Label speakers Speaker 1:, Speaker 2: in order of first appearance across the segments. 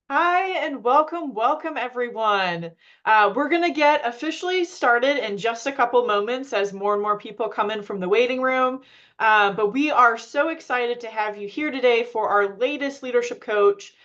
Speaker 1: Hi and welcome everyone. We're gonna get officially started in just a couple moments as more and more people come in from the waiting room. But we are so excited to have you here today for our latest leadership coach,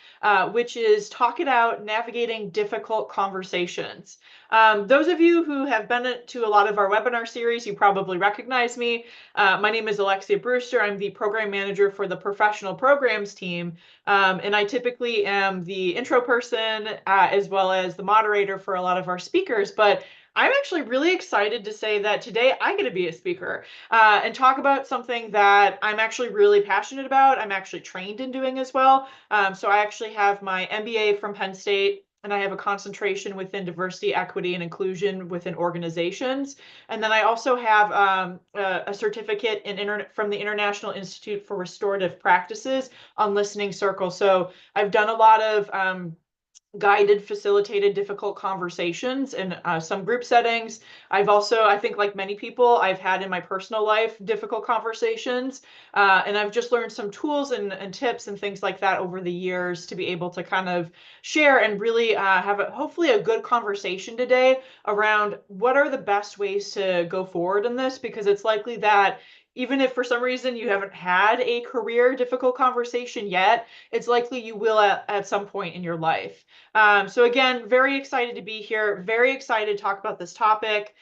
Speaker 1: which is Talk It Out, Navigating Difficult Conversations. Those of you who have been to a lot of our webinar series, you probably recognize me. My name is Alexia Brewster. I'm the program manager for the professional programs team. And I typically am the intro person as well as the moderator for a lot of our speakers. But I'm actually really excited to say that today I get to be a speaker and talk about something that I'm actually really passionate about. I'm actually trained in doing as well. So I actually have my MBA from Penn State. And I have a concentration within diversity, equity, and inclusion within organizations. And then I also have a certificate from the International Institute for Restorative Practices on listening circle. So I've done a lot of guided, facilitated, difficult conversations in some group settings. I've also, I think like many people, I've had in my personal life difficult conversations. And I've just learned some tools and tips and things like that over the years to be able to kind of share and really have hopefully a good conversation today around what are the best ways to go forward in this, because it's likely that even if for some reason you haven't had a career difficult conversation yet, it's likely you will at some point in your life. So again, very excited to be here, very excited to talk about this topic.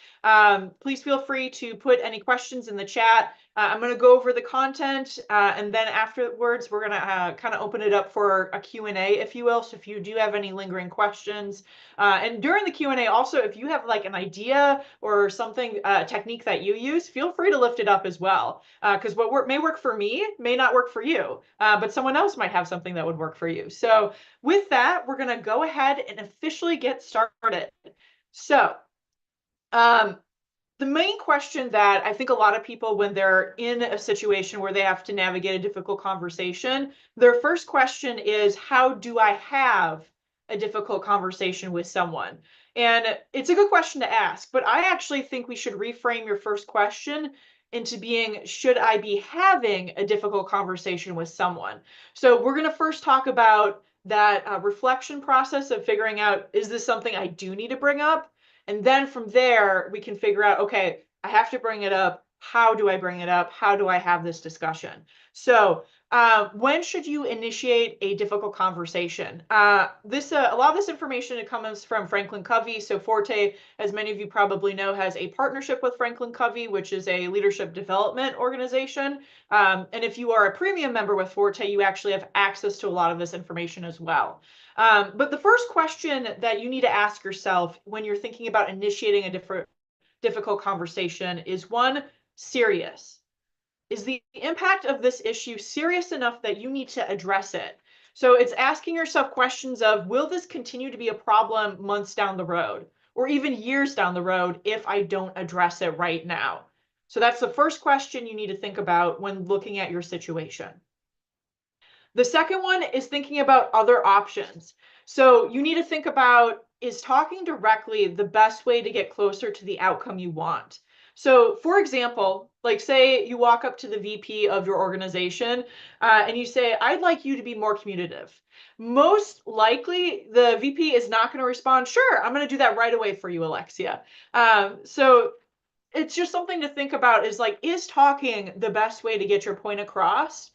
Speaker 1: Please feel free to put any questions in the chat. I'm going to go over the content, and then afterwards, we're going to kind of open it up for a Q&A, if you will. So if you do have any lingering questions, and during the Q&A also, if you have like an idea or something, technique that you use, feel free to lift it up as well. Because what may work for me may not work for you, but someone else might have something that would work for you. So with that, we're going to go ahead and officially get started. So, the main question that I think a lot of people, when they're in a situation where they have to navigate a difficult conversation, their first question is, how do I have a difficult conversation with someone? And it's a good question to ask, but I actually think we should reframe your first question into being, should I be having a difficult conversation with someone? So we're going to first talk about that reflection process of figuring out, is this something I do need to bring up? And then from there, we can figure out, okay, I have to bring it up. How do I bring it up? How do I have this discussion? So when should you initiate a difficult conversation? A lot of this information, it comes from Franklin Covey. So Forte, as many of you probably know, has a partnership with Franklin Covey, which is a leadership development organization. And if you are a premium member with Forte, you actually have access to a lot of this information as well. But the first question that you need to ask yourself when you're thinking about initiating a difficult conversation is, one, serious. Is the impact of this issue serious enough that you need to address it? So it's asking yourself questions of, will this continue to be a problem months down the road or even years down the road if I don't address it right now? So that's the first question you need to think about when looking at your situation. The second one is thinking about other options. So you need to think about, is talking directly the best way to get closer to the outcome you want? So for example, like say you walk up to the VP of your organization and you say, I'd like you to be more communicative. Most likely the VP is not going to respond, sure, I'm going to do that right away for you, Alexia. So it's just something to think about, is like, is talking the best way to get your point across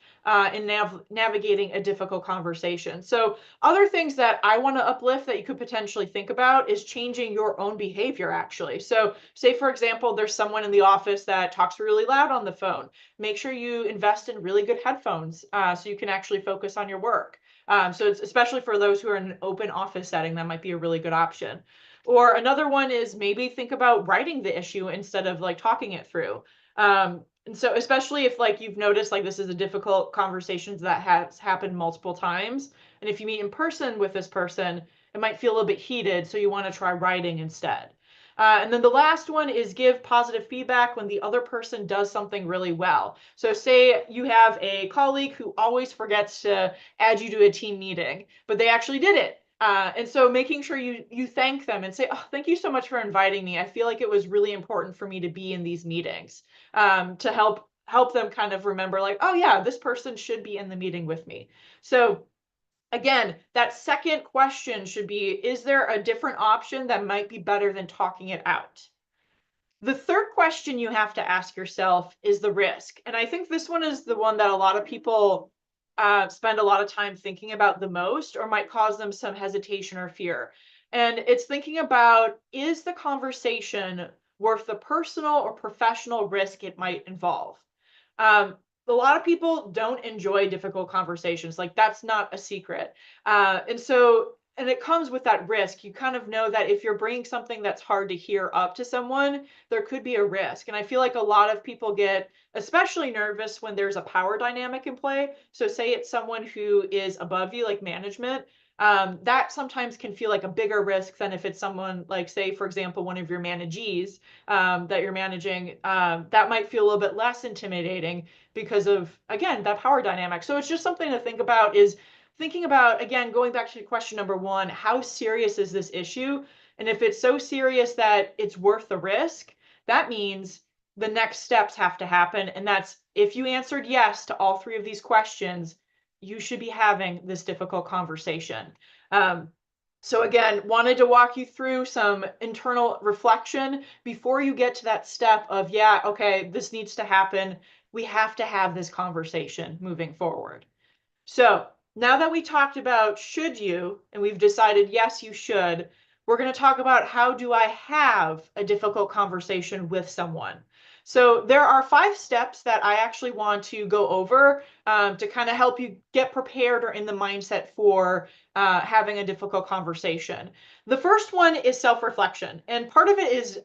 Speaker 1: in navigating a difficult conversation? So other things that I want to uplift that you could potentially think about is changing your own behavior, actually. So say, for example, there's someone in the office that talks really loud on the phone. Make sure you invest in really good headphones so you can actually focus on your work. So it's especially for those who are in an open office setting, that might be a really good option. Or another one is maybe think about writing the issue instead of like talking it through. And so especially if like you've noticed like this is a difficult conversation that has happened multiple times, and if you meet in person with this person, it might feel a little bit heated, so you want to try writing instead. And then the last one is give positive feedback when the other person does something really well. So say you have a colleague who always forgets to add you to a team meeting, but they actually did it. And so making sure you thank them and say, oh, thank you so much for inviting me. I feel like it was really important for me to be in these meetings, to help them kind of remember like, oh yeah, this person should be in the meeting with me. So Again, that second question should be, is there a different option that might be better than talking it out? The third question you have to ask yourself is the risk. And I think this one is the one that a lot of people spend a lot of time thinking about the most, or might cause them some hesitation or fear. And it's thinking about, is the conversation worth the personal or professional risk it might involve? Um, a lot of people don't enjoy difficult conversations. Like, that's not a secret. And it comes with that risk. You kind of know that if you're bringing something that's hard to hear up to someone, there could be a risk. And I feel like a lot of people get especially nervous when there's a power dynamic in play. So say it's someone who is above you, like management, that sometimes can feel like a bigger risk than if it's someone like, say, for example, one of your managees that you're managing. That might feel a little bit less intimidating because of, again, that power dynamic. So it's just something to think about, is thinking about, again, going back to question number one, how serious is this issue? And if it's so serious that it's worth the risk, that means the next steps have to happen. And that's, if you answered yes to all three of these questions, you should be having this difficult conversation. So again, wanted to walk you through some internal reflection before you get to that step of, yeah, okay, this needs to happen. We have to have this conversation moving forward. So now that we talked about should you, and we've decided, yes, you should, we're going to talk about, how do I have a difficult conversation with someone? So there are 5 steps that I actually want to go over to kind of help you get prepared or in the mindset for having a difficult conversation. The first one is self-reflection. And part of it is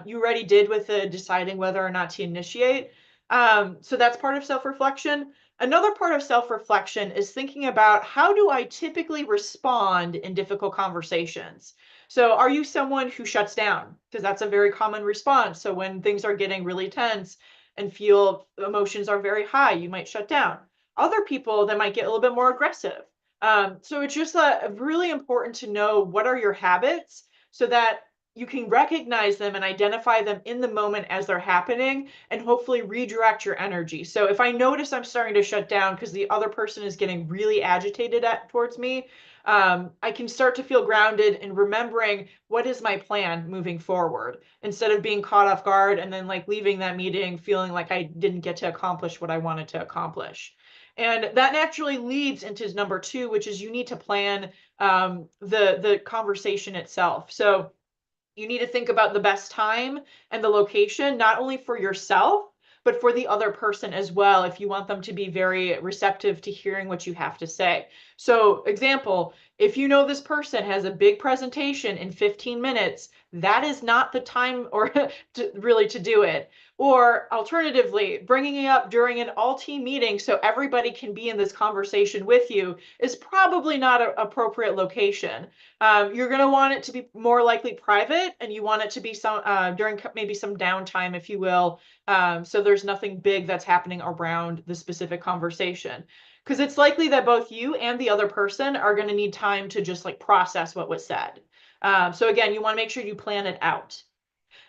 Speaker 1: you already did with the deciding whether or not to initiate. So that's part of self-reflection. Another part of self-reflection is thinking about, how do I typically respond in difficult conversations? So are you someone who shuts down? Because that's a very common response. So when things are getting really tense and feel emotions are very high, you might shut down. Other people that might get a little bit more aggressive. So it's just really important to know, what are your habits, so that you can recognize them and identify them in the moment as they're happening, and hopefully redirect your energy. So if I notice I'm starting to shut down because the other person is getting really agitated towards me, I can start to feel grounded in remembering, what is my plan moving forward, instead of being caught off guard and then like leaving that meeting feeling like I didn't get to accomplish what I wanted to accomplish. And that naturally leads into number 2, which is, you need to plan the conversation itself. So you need to think about the best time and the location, not only for yourself, but for the other person as well, if you want them to be very receptive to hearing what you have to say. So example, if you know this person has a big presentation in 15 minutes, that is not the time or to do it. Or alternatively, bringing it up during an all-team meeting so everybody can be in this conversation with you is probably not an appropriate location. You're going to want it to be more likely private, and you want it to be some during maybe some downtime, if you will, so there's nothing big that's happening around the specific conversation. Because it's likely that both you and the other person are going to need time to just like process what was said. So again, you want to make sure you plan it out.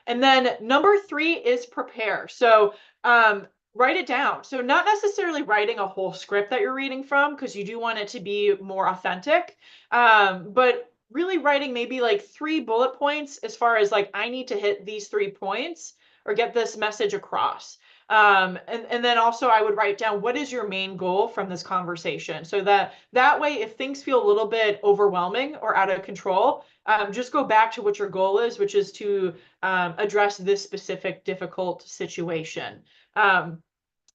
Speaker 1: And then number 3 is prepare. So write it down. So not necessarily writing a whole script that you're reading from, because you do want it to be more authentic, but really writing maybe like 3 bullet points, as far as like, I need to hit these 3 points or get this message across. And then also I would write down, what is your main goal from this conversation? So that way, if things feel a little bit overwhelming or out of control, just go back to what your goal is, which is to address this specific difficult situation.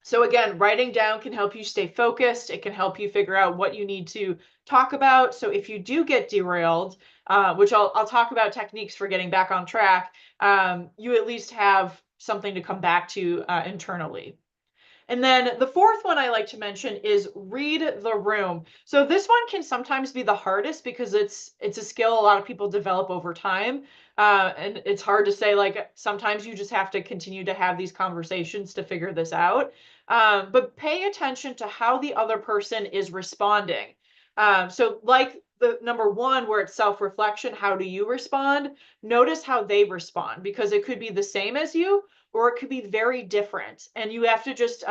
Speaker 1: So again, writing down can help you stay focused. It can help you figure out what you need to talk about. So if you do get derailed, which I'll talk about techniques for getting back on track, you at least have something to come back to internally. And then the fourth one I like to mention is read the room. So this one can sometimes be the hardest, because it's a skill a lot of people develop over time. And it's hard to say, like, sometimes you just have to continue to have these conversations to figure this out. But pay attention to how the other person is responding. So like the number 1, where it's self-reflection, how do you respond? Notice how they respond, because it could be the same as you, or it could be very different. And you have to just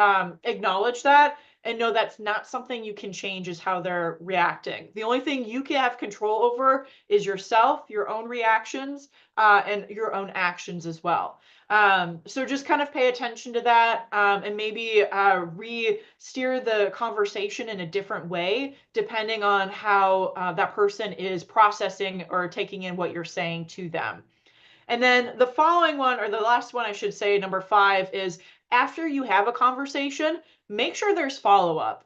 Speaker 1: acknowledge that and know that's not something you can change is how they're reacting. The only thing you can have control over is yourself, your own reactions, and your own actions as well. So just kind of pay attention to that, and maybe re-steer the conversation in a different way, depending on how that person is processing or taking in what you're saying to them. And then the following one, or the last one I should say, number 5, is after you have a conversation, make sure there's follow-up.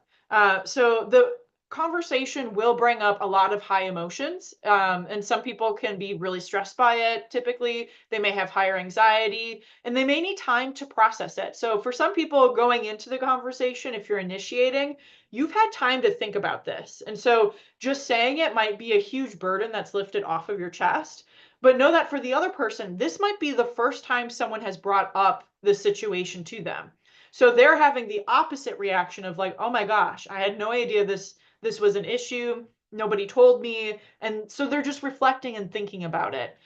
Speaker 1: So the conversation will bring up a lot of high emotions, and some people can be really stressed by it. Typically, they may have higher anxiety, and they may need time to process it. So for some people going into the conversation, if you're initiating, you've had time to think about this. And so just saying it might be a huge burden that's lifted off of your chest. But know that for the other person, this might be the first time someone has brought up this situation to them. So they're having the opposite reaction of like, oh my gosh, I had no idea this was an issue. Nobody told me. And so they're just reflecting and thinking about it.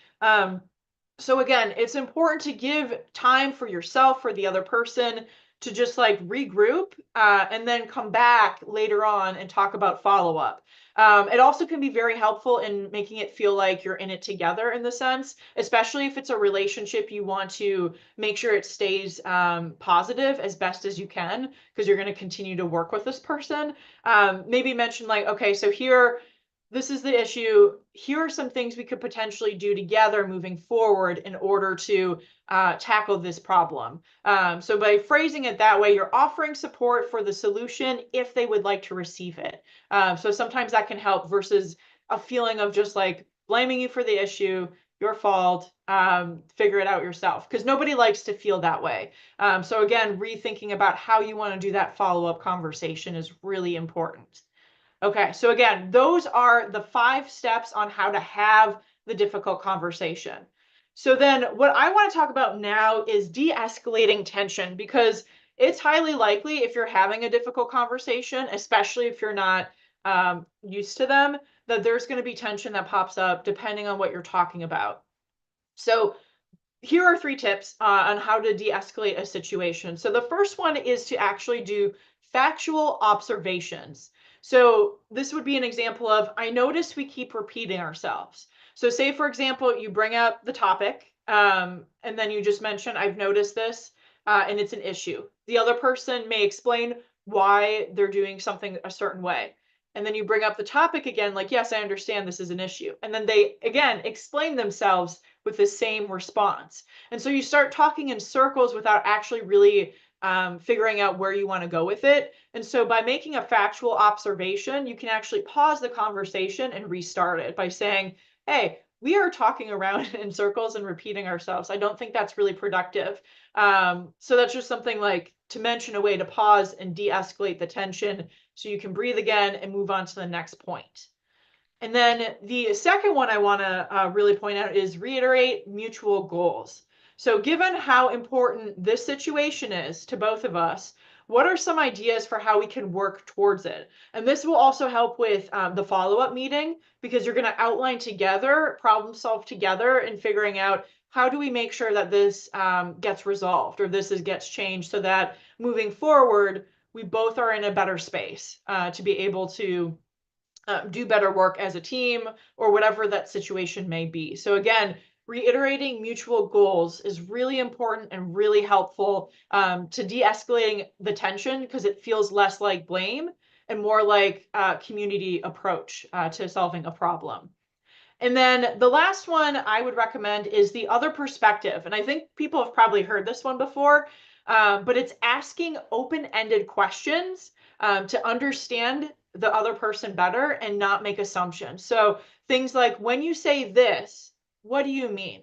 Speaker 1: So again, it's important to give time for yourself, for the other person, to just like regroup, and then come back later on and talk about follow-up. It also can be very helpful in making it feel like you're in it together in the sense, especially if it's a relationship you want to make sure it stays positive as best as you can, because you're going to continue to work with this person. Maybe mention like, okay, so here, this is the issue. Here are some things we could potentially do together moving forward in order to tackle this problem. So by phrasing it that way, you're offering support for the solution if they would like to receive it. So sometimes that can help versus a feeling of just like blaming you for the issue, your fault, figure it out yourself, because nobody likes to feel that way. So again, rethinking about how you want to do that follow-up conversation is really important. Okay, so again, those are the 5 steps on how to have the difficult conversation. So then what I want to talk about now is de-escalating tension, because it's highly likely if you're having a difficult conversation, especially if you're not used to them, that there's going to be tension that pops up depending on what you're talking about. So here are 3 tips on how to de-escalate a situation. So the first one is to actually do factual observations. So this would be an example of, I notice we keep repeating ourselves. So say, for example, you bring up the topic, and then you just mention, I've noticed this, and it's an issue. The other person may explain why they're doing something a certain way. And then you bring up the topic again, like, yes, I understand this is an issue. And then they, again, explain themselves with the same response. And so you start talking in circles without actually really figuring out where you want to go with it. And so by making a factual observation, you can actually pause the conversation and restart it by saying, hey, we are talking around in circles and repeating ourselves. I don't think that's really productive. So that's just something like to mention a way to pause and de-escalate the tension so you can breathe again and move on to the next point. And then the second one I want to really point out is reiterate mutual goals. So given how important this situation is to both of us, what are some ideas for how we can work towards it? And this will also help with the follow-up meeting, because you're going to outline together, problem solve together, and figuring out how do we make sure that this gets resolved, or gets changed, so that moving forward, we both are in a better space to be able to do better work as a team, or whatever that situation may be. So again, reiterating mutual goals is really important and really helpful to de-escalating the tension, because it feels less like blame and more like a community approach to solving a problem. And then the last one I would recommend is the other perspective. And I think people have probably heard this one before, but it's asking open-ended questions to understand the other person better and not make assumptions. So things like, when you say this, what do you mean?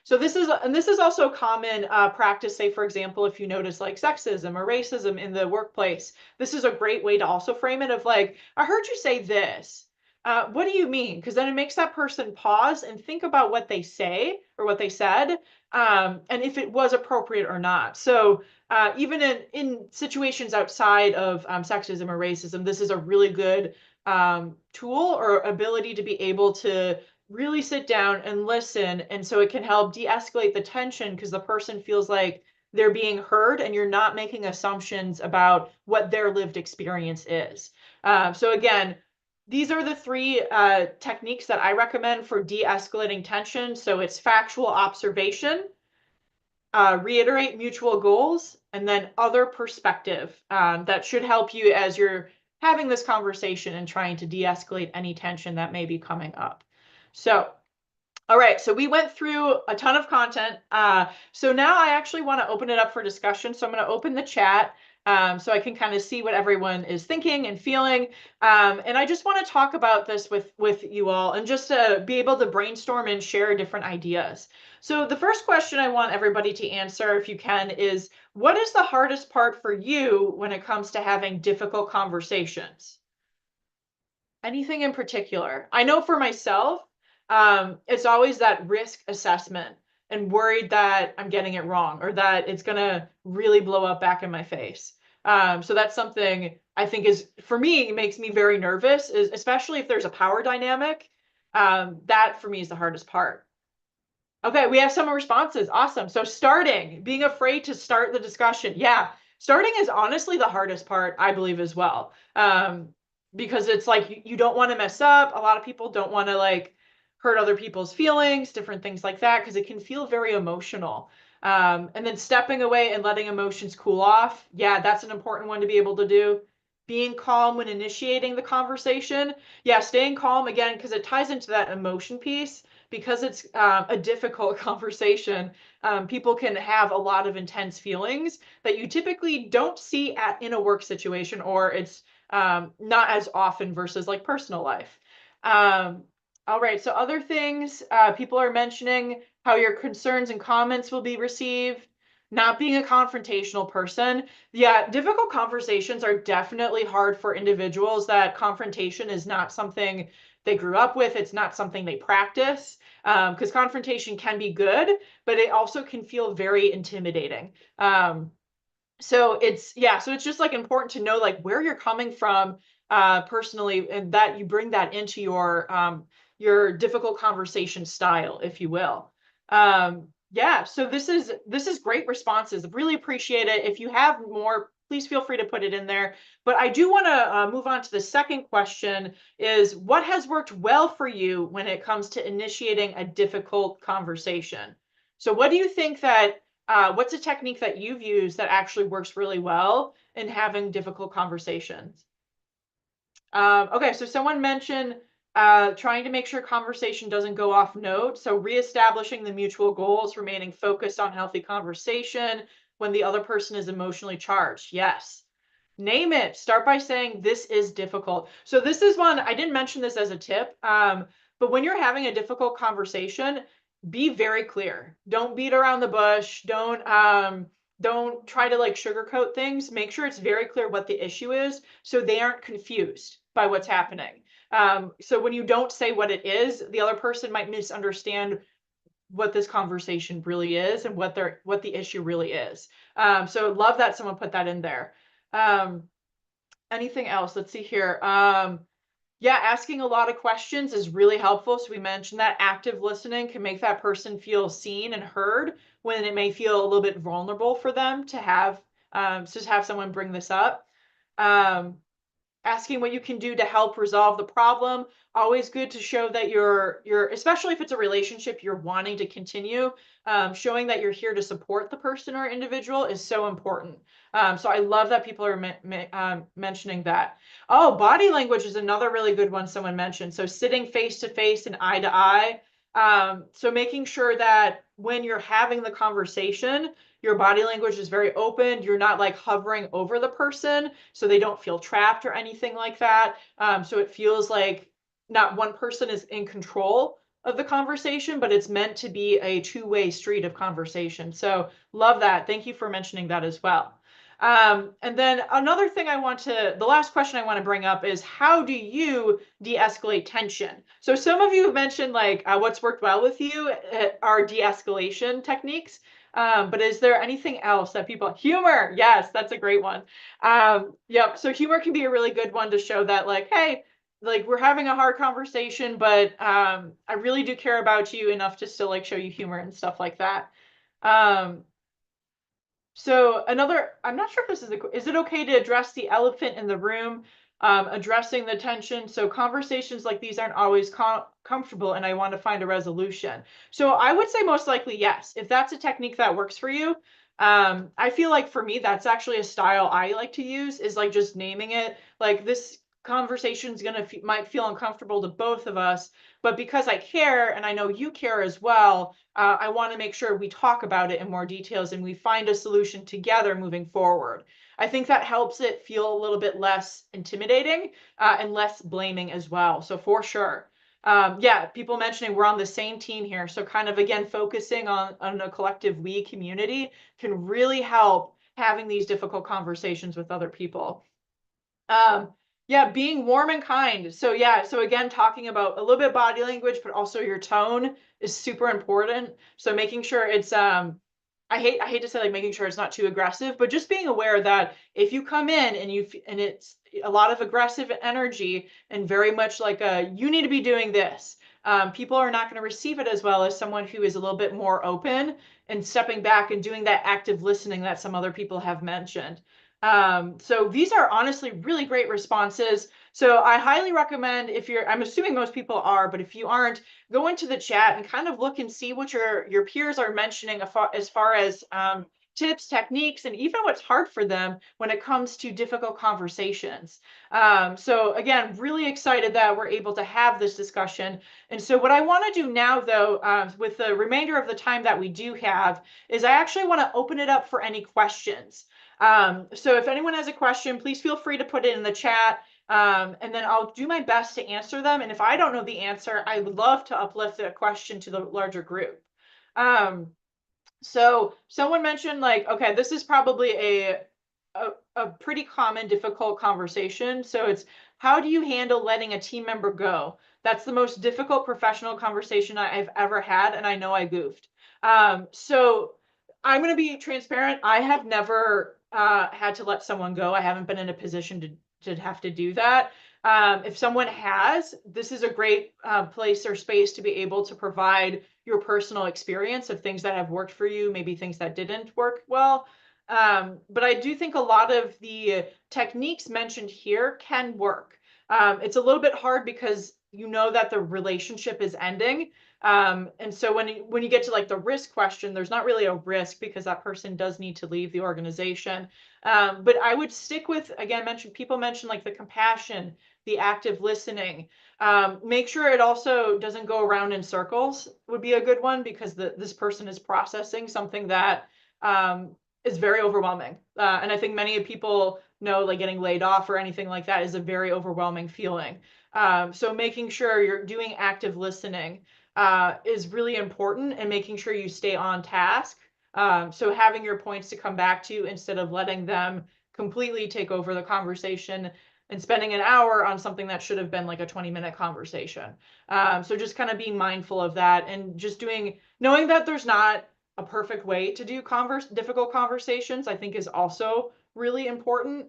Speaker 1: So this is also common practice. Say, for example, if you notice like sexism or racism in the workplace, this is a great way to also frame it of like, I heard you say this. What do you mean? Because then it makes that person pause and think about what they say or what they said, and if it was appropriate or not. So even in situations outside of sexism or racism, this is a really good tool or ability to be able to really sit down and listen. And so it can help de-escalate the tension, because the person feels like they're being heard and you're not making assumptions about what their lived experience is. So again, these are the three techniques that I recommend for de-escalating tension. So it's factual observation, reiterate mutual goals, and then other perspective. That should help you as you're having this conversation and trying to de-escalate any tension that may be coming up. So, all right, so we went through a ton of content. So now I actually want to open it up for discussion. So I'm going to open the chat so I can kind of see what everyone is thinking and feeling. And I just want to talk about this with you all and just to be able to brainstorm and share different ideas. So the first question I want everybody to answer, if you can, is what is the hardest part for you when it comes to having difficult conversations? Anything in particular? I know for myself, it's always that risk assessment and worried that I'm getting it wrong or that it's gonna really blow up back in my face. So that's something I think is, for me, makes me very nervous, is especially if there's a power dynamic. That for me is the hardest part. Okay, we have some responses. Awesome. So starting, being afraid to start the discussion. Yeah, starting is honestly the hardest part, I believe, as well. Because it's like you don't want to mess up. A lot of people don't want to like hurt other people's feelings, different things like that, because it can feel very emotional. And then stepping away and letting emotions cool off. Yeah, that's an important one to be able to do. Being calm when initiating the conversation. Yeah, staying calm again, because it ties into that emotion piece because it's a difficult conversation. People can have a lot of intense feelings that you typically don't see in a work situation, or it's not as often versus like personal life. All right, so other things, people are mentioning how your concerns and comments will be received, not being a confrontational person. Yeah, difficult conversations are definitely hard for individuals that confrontation is not something they grew up with. It's not something they practice, because confrontation can be good, but it also can feel very intimidating. So it's just like important to know like where you're coming from personally, and that you bring that into your difficult conversation style, if you will. Yeah, so this is great responses. Really appreciate it. If you have more, please feel free to put it in there. But I do want to move on to the second question, is what has worked well for you when it comes to initiating a difficult conversation? So what do you think that what's a technique that you've used that actually works really well in having difficult conversations? Okay, so someone mentioned trying to make sure conversation doesn't go off note. So reestablishing the mutual goals, remaining focused on healthy conversation when the other person is emotionally charged. Yes. Name it. Start by saying this is difficult. So this is one, I didn't mention this as a tip, but when you're having a difficult conversation, be very clear. Don't beat around the bush. Don't try to like sugarcoat things. Make sure it's very clear what the issue is so they aren't confused by what's happening. So when you don't say what it is, the other person might misunderstand what this conversation really is and what the issue really is. So love that someone put that in there. Anything else? Let's see here. Yeah, asking a lot of questions is really helpful. So we mentioned that active listening can make that person feel seen and heard when it may feel a little bit vulnerable for them to have someone bring this up. Asking what you can do to help resolve the problem. Always good to show that you're especially if it's a relationship you're wanting to continue. Showing that you're here to support the person or individual is so important. So I love that people are mentioning that. Oh, body language is another really good one someone mentioned. So sitting face to face and eye to eye. So making sure that when you're having the conversation, your body language is very open. You're not like hovering over the person so they don't feel trapped or anything like that. So it feels like not one person is in control of the conversation, but it's meant to be a two-way street of conversation. So love that. Thank you for mentioning that as well. And then another thing the last question I want to bring up is how do you de-escalate tension? So some of you have mentioned like what's worked well with you are de-escalation techniques. But is there anything else that humor? Yes, that's a great one. Yep. So humor can be a really good one to show that like, hey, like we're having a hard conversation, but I really do care about you enough to still like show you humor and stuff like that. Um, So I'm not sure if this is it okay to address the elephant in the room, addressing the tension? So conversations like these aren't always comfortable, and I want to find a resolution. So I would say most likely yes, if that's a technique that works for you. I feel like for me, that's actually a style I like to use, is like just naming it. Like, this conversation is might feel uncomfortable to both of us, but because I care and I know you care as well, I want to make sure we talk about it in more details and we find a solution together moving forward. I think that helps it feel a little bit less intimidating, and less blaming as well. So for sure. Yeah, people mentioning we're on the same team here. So kind of, again, focusing on a collective we community can really help having these difficult conversations with other people. Um, yeah, being warm and kind. So yeah, so again, talking about a little bit body language, but also your tone is super important. So making sure it's I hate to say like making sure it's not too aggressive, but just being aware that if you come in and it's a lot of aggressive energy and very much like you need to be doing this, people are not going to receive it as well as someone who is a little bit more open and stepping back and doing that active listening that some other people have mentioned. So these are honestly really great responses. So I highly recommend, if I'm assuming most people are, but if you aren't, go into the chat and kind of look and see what your peers are mentioning as far as tips, techniques, and even what's hard for them when it comes to difficult conversations. So again, really excited that we're able to have this discussion. And so what I want to do now, though, with the remainder of the time that we do have, is I actually want to open it up for any questions. So if anyone has a question, please feel free to put it in the chat, and then I'll do my best to answer them. And if I don't know the answer, I would love to uplift the question to the larger group. So someone mentioned, like, okay, this is probably a pretty common difficult conversation. So it's, how do you handle letting a team member go? That's the most difficult professional conversation I've ever had, and I know I goofed. So I'm going to be transparent. I have never had to let someone go. I haven't been in a position to have to do that. If someone has, this is a great place or space to be able to provide your personal experience of things that have worked for you, maybe things that didn't work well. But I do think a lot of the techniques mentioned here can work. It's a little bit hard because you know that the relationship is ending. And so when you get to like the risk question, there's not really a risk because that person does need to leave the organization. But I would stick with, again, people mention like the compassion, the active listening. Make sure it also doesn't go around in circles would be a good one, because this person is processing something that is very overwhelming. And I think many people know, like, getting laid off or anything like that is a very overwhelming feeling. So making sure you're doing active listening is really important, and making sure you stay on task. So having your points to come back to instead of letting them completely take over the conversation and spending an hour on something that should have been like a 20-minute conversation. So just kind of being mindful of that, and just knowing that there's not a perfect way to do difficult conversations, I think is also really important.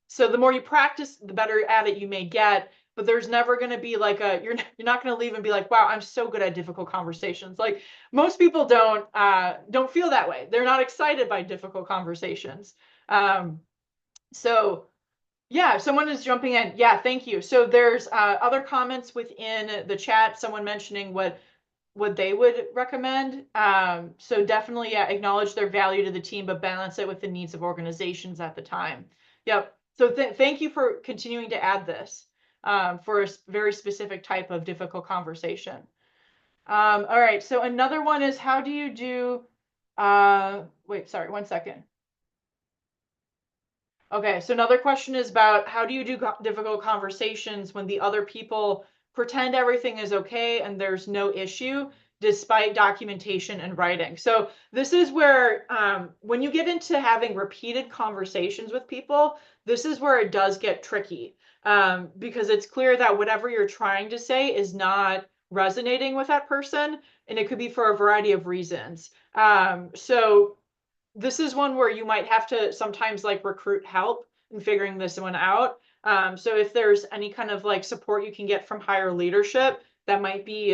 Speaker 1: So the more you practice, the better at it you may get. But there's never going to be like you're not going to leave and be like, wow, I'm so good at difficult conversations. Like, most people don't feel that way. They're not excited by difficult conversations. So yeah, someone is jumping in. Yeah, thank you. So there's other comments within the chat, someone mentioning what they would recommend. So definitely, yeah, acknowledge their value to the team, but balance it with the needs of organizations at the time. Yep. So thank you for continuing to add this for a very specific type of difficult conversation. All right. So another one is, how do you do, wait, sorry, one second. Okay, so another question is about, how do you do difficult conversations when the other people pretend everything is okay and there's no issue despite documentation and writing? So this is where, when you get into having repeated conversations with people, this is where it does get tricky, because it's clear that whatever you're trying to say is not resonating with that person, and it could be for a variety of reasons. So this is one where you might have to sometimes like recruit help in figuring this one out. So if there's any kind of like support you can get from higher leadership, that might be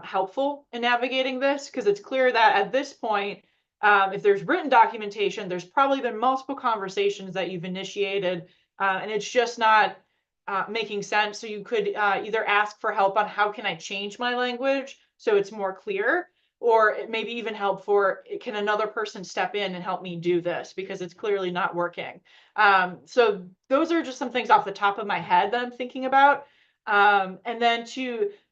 Speaker 1: helpful in navigating this, because it's clear that at this point, If there's written documentation, there's probably been multiple conversations that you've initiated, and it's just not making sense. So you could either ask for help on how can I change my language so it's more clear, or it maybe even help for, can another person step in and help me do this because it's clearly not working. So those are just some things off the top of my head that I'm thinking about. And then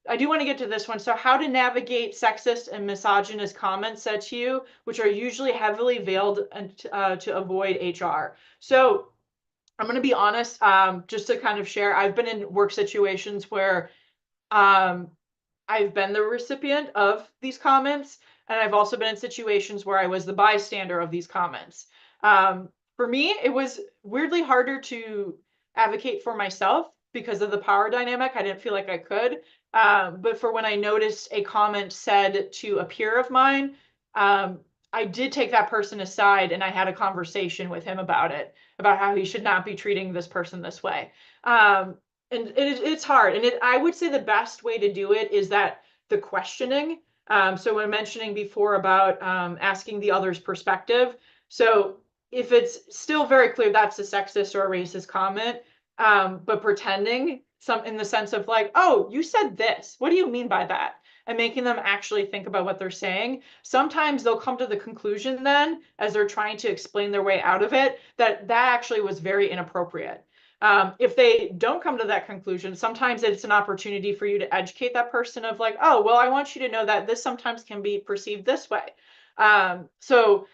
Speaker 1: I do want to get to this one. So how to navigate sexist and misogynist comments said to you, which are usually heavily veiled and to avoid HR. So I'm going to be honest, just to kind of share, I've been in work situations where I've been the recipient of these comments, and I've also been in situations where I was the bystander of these comments. For me, it was weirdly harder to advocate for myself because of the power dynamic. I didn't feel like I could. But for when I noticed a comment said to a peer of mine, I did take that person aside and I had a conversation with him about it, about how he should not be treating this person this way. And it's hard. And I would say the best way to do it is that the questioning. So when mentioning before about asking the other's perspective. So if it's still very clear that's a sexist or a racist comment, but pretending some in the sense of like, oh, you said this. What do you mean by that? And making them actually think about what they're saying. Sometimes they'll come to the conclusion then, as they're trying to explain their way out of it, that that actually was very inappropriate. If they don't come to that conclusion, sometimes it's an opportunity for you to educate that person of like, oh, well, I want you to know that this sometimes can be perceived this way. So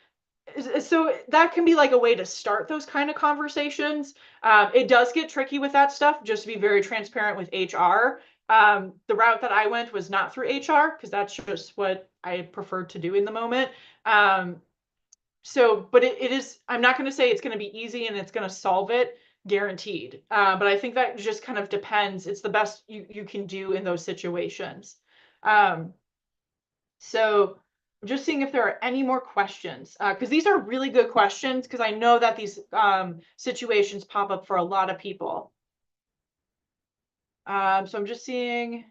Speaker 1: that can be like a way to start those kind of conversations. It does get tricky with that stuff, just to be very transparent with HR. The route that I went was not through HR because that's just what I preferred to do in the moment. But it is, I'm not going to say it's going to be easy and it's going to solve it, guaranteed. But I think that just kind of depends. It's the best you can do in those situations. So I'm just seeing if there are any more questions, because these are really good questions, because I know that these situations pop up for a lot of people. So I'm just seeing.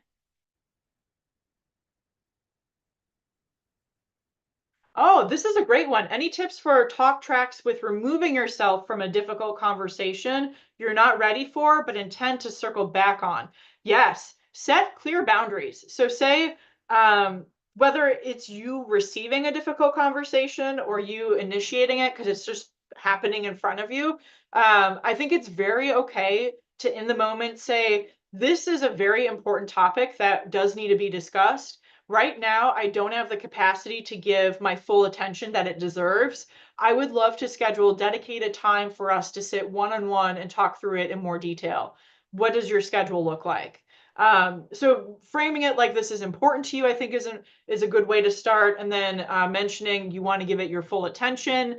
Speaker 1: Oh, this is a great one. Any tips for talk tracks with removing yourself from a difficult conversation you're not ready for, but intend to circle back on? Yes, set clear boundaries. So say, whether it's you receiving a difficult conversation or you initiating it because it's just happening in front of you, I think it's very okay to, in the moment, say, this is a very important topic that does need to be discussed. Right now, I don't have the capacity to give my full attention that it deserves. I would love to schedule dedicated time for us to sit one-on-one and talk through it in more detail. What does your schedule look like? So framing it like this is important to you, I think is a good way to start. And then mentioning you want to give it your full attention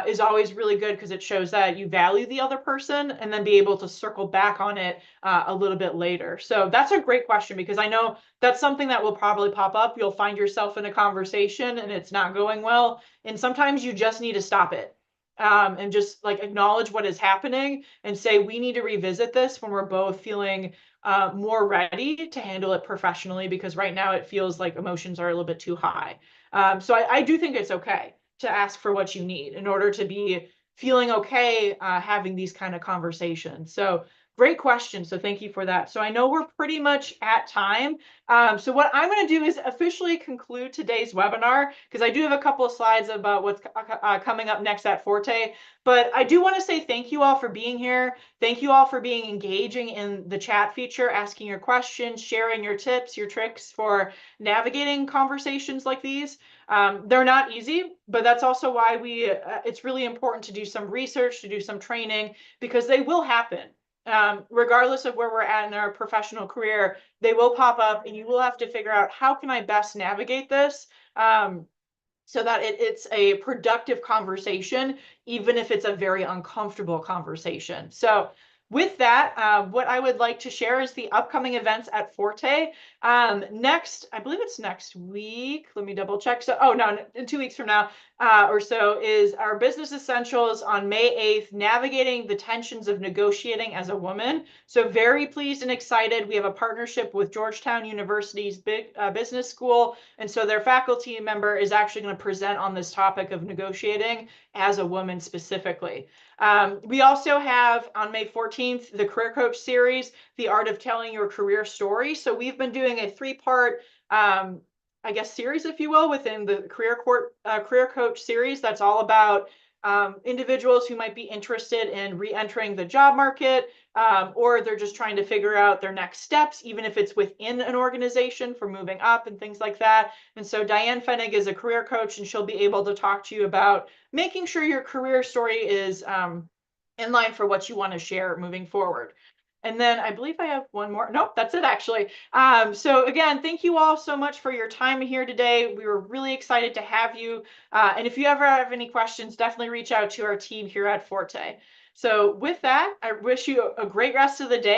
Speaker 1: is always really good because it shows that you value the other person, and then be able to circle back on it a little bit later. So that's a great question, because I know that's something that will probably pop up. You'll find yourself in a conversation and it's not going well. And sometimes you just need to stop it and just like acknowledge what is happening and say, we need to revisit this when we're both feeling more ready to handle it professionally, because right now it feels like emotions are a little bit too high. So I do think it's okay to ask for what you need in order to be feeling okay having these kind of conversations. So great question. So thank you for that. So I know we're pretty much at time. So what I'm going to do is officially conclude today's webinar, because I do have a couple of slides about what's coming up next at Forte. But I do want to say thank you all for being here. Thank you all for being engaging in the chat feature, asking your questions, sharing your tips, your tricks for navigating conversations like these. They're not easy, but that's also why it's really important to do some research, to do some training, because they will happen. Regardless of where we're at in our professional career, they will pop up, and you will have to figure out, how can I best navigate this so that it's a productive conversation, even if it's a very uncomfortable conversation. So with that, what I would like to share is the upcoming events at Forte. Next, I believe it's next week. Let me double check. So, oh no, in 2 weeks from now, or so is our business essentials on May 8th, navigating the tensions of negotiating as a woman. So very pleased and excited. We have a partnership with Georgetown University's business school. And so their faculty member is actually going to present on this topic of negotiating as a woman specifically. We also have on May 14th, the Career Coach series, The Art of Telling Your Career Story. So we've been doing a 3-part I guess, series, if you will, within the Career Coach series. That's all about individuals who might be interested in re-entering the job market, or they're just trying to figure out their next steps, even if it's within an organization for moving up and things like that. And so Diane Fennig is a career coach, and she'll be able to talk to you about making sure your career story is in line for what you want to share moving forward. And then I believe I have one more. Nope, that's it actually. So again, thank you all so much for your time here today. We were really excited to have you. And if you ever have any questions, definitely reach out to our team here at Forte. So with that, I wish you a great rest of the day.